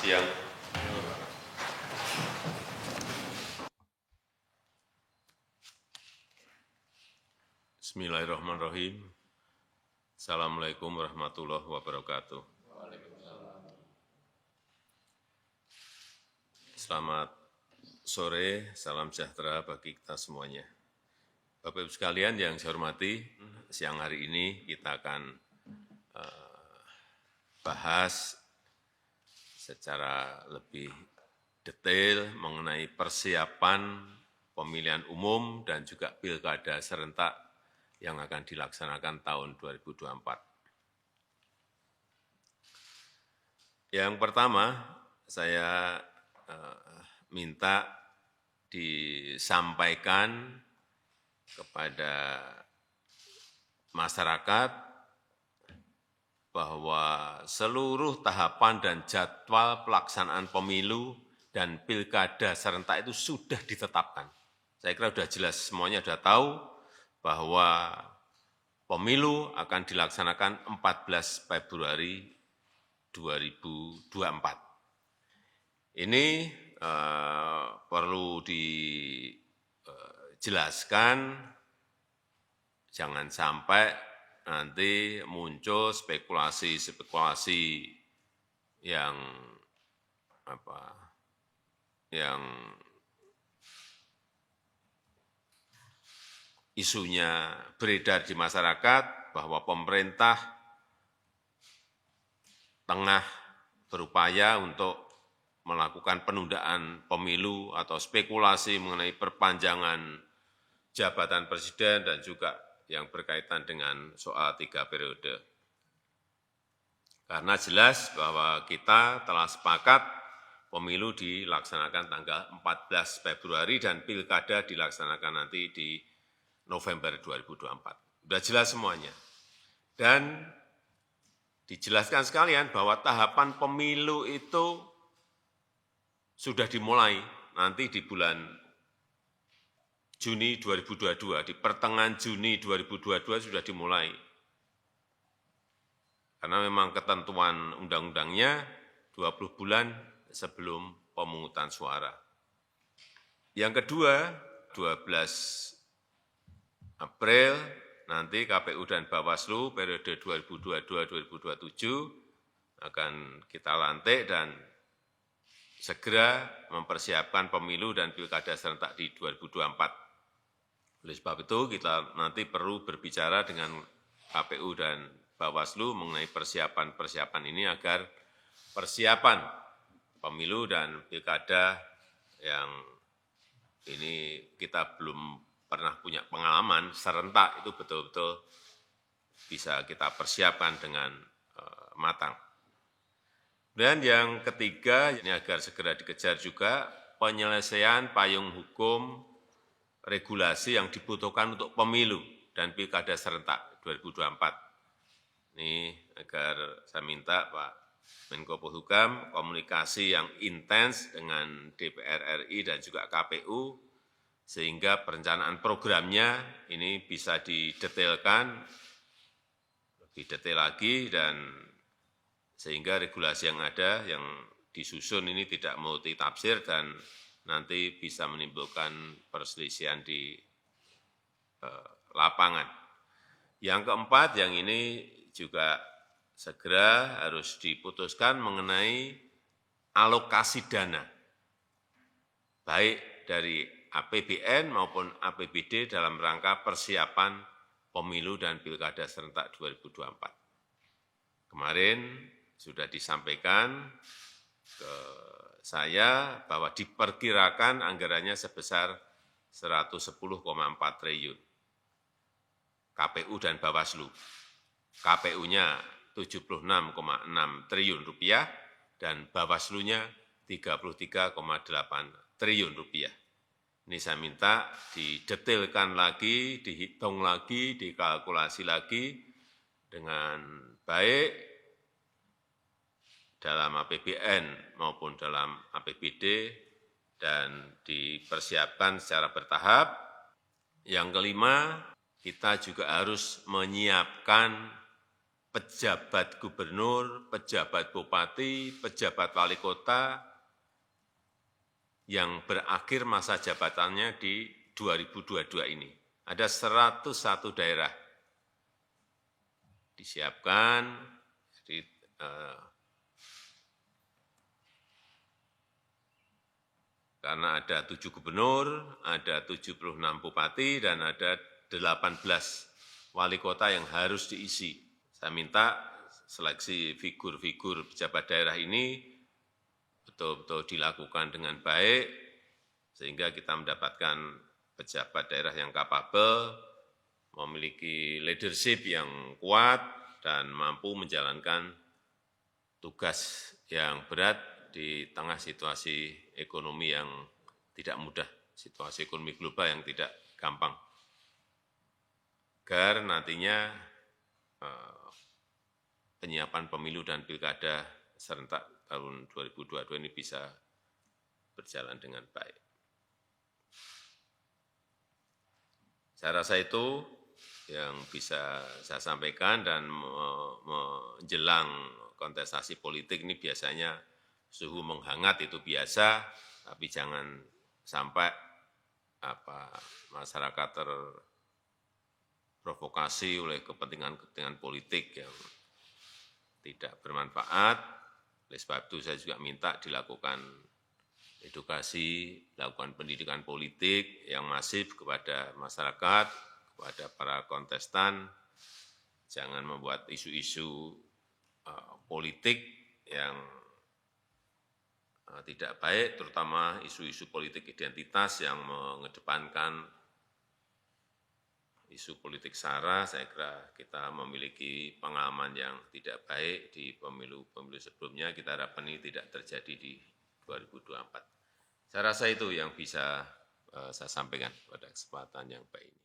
siang. Bismillahirrahmanirrahim. Assalamualaikum warahmatullahi wabarakatuh. Selamat sore, salam sejahtera bagi kita semuanya. Bapak Ibu sekalian yang saya hormati, siang hari ini kita akan bahas secara lebih detail mengenai persiapan pemilihan umum dan juga pilkada serentak yang akan dilaksanakan tahun 2024. Yang pertama, saya minta disampaikan kepada masyarakat bahwa seluruh tahapan dan jadwal pelaksanaan pemilu dan pilkada serentak itu sudah ditetapkan. Saya kira sudah jelas, semuanya sudah tahu bahwa pemilu akan dilaksanakan 14 Februari 2024. Ini perlu dijelaskan, jangan sampai nanti muncul spekulasi-spekulasi yang isunya beredar di masyarakat bahwa pemerintah tengah berupaya untuk melakukan penundaan pemilu atau spekulasi mengenai perpanjangan jabatan presiden dan juga yang berkaitan dengan soal 3 periode. Karena jelas bahwa kita telah sepakat pemilu dilaksanakan tanggal 14 Februari dan pilkada dilaksanakan nanti di November 2024. Sudah jelas semuanya. Dan dijelaskan sekalian bahwa tahapan pemilu itu sudah dimulai nanti di bulan Juni 2022, di pertengahan Juni 2022 sudah dimulai. Karena memang ketentuan undang-undangnya 20 bulan sebelum pemungutan suara. Yang kedua, 12 April nanti KPU dan Bawaslu periode 2022-2027 akan kita lantik dan segera mempersiapkan pemilu dan pilkada serentak di 2024. Oleh sebab itu kita nanti perlu berbicara dengan KPU dan Bawaslu mengenai persiapan-persiapan ini agar persiapan pemilu dan pilkada yang ini kita belum pernah punya pengalaman serentak itu betul-betul bisa kita persiapkan dengan matang. Dan yang ketiga, ini agar segera dikejar juga penyelesaian payung hukum regulasi yang dibutuhkan untuk pemilu dan pilkada serentak 2024. Ini agar saya minta Pak Menko Polhukam komunikasi yang intens dengan DPR RI dan juga KPU sehingga perencanaan programnya ini bisa didetailkan lebih detail lagi dan sehingga regulasi yang ada yang disusun ini tidak multitafsir dan nanti bisa menimbulkan perselisihan di lapangan. Yang keempat, yang ini juga segera harus diputuskan mengenai alokasi dana, baik dari APBN maupun APBD dalam rangka persiapan pemilu dan pilkada serentak 2024. Kemarin sudah disampaikan ke saya bahwa diperkirakan anggarannya sebesar 110,4 triliun. KPU dan Bawaslu. KPU-nya 76,6 triliun rupiah dan Bawaslu-nya 33,8 triliun rupiah. Ini saya minta didetailkan lagi, dihitung lagi, dikalkulasi lagi dengan baik dalam APBN maupun dalam APBD dan dipersiapkan secara bertahap. Yang kelima, kita juga harus menyiapkan pejabat gubernur, pejabat bupati, pejabat wali kota yang berakhir masa jabatannya di 2022 ini. Ada 101 daerah disiapkan, jadi, karena ada 7 gubernur, ada 76 bupati, dan ada 18 wali kota yang harus diisi. Saya minta seleksi figur-figur pejabat daerah ini betul-betul dilakukan dengan baik, sehingga kita mendapatkan pejabat daerah yang kapabel, memiliki leadership yang kuat, dan mampu menjalankan tugas yang berat di tengah situasi ekonomi yang tidak mudah, situasi ekonomi global yang tidak gampang. Agar nantinya penyiapan pemilu dan pilkada serentak tahun 2022 ini bisa berjalan dengan baik. Saya rasa itu yang bisa saya sampaikan, dan menjelang kontestasi politik ini biasanya suhu menghangat, itu biasa, tapi jangan sampai masyarakat terprovokasi oleh kepentingan-kepentingan politik yang tidak bermanfaat. Oleh sebab itu saya juga minta dilakukan edukasi, lakukan pendidikan politik yang masif kepada masyarakat, kepada para kontestan. Jangan membuat isu-isu politik yang tidak baik, terutama isu-isu politik identitas yang mengedepankan isu politik SARA. Saya kira kita memiliki pengalaman yang tidak baik di pemilu-pemilu sebelumnya. Kita harapkan ini tidak terjadi di 2024. Saya rasa itu yang bisa saya sampaikan pada kesempatan yang baik ini.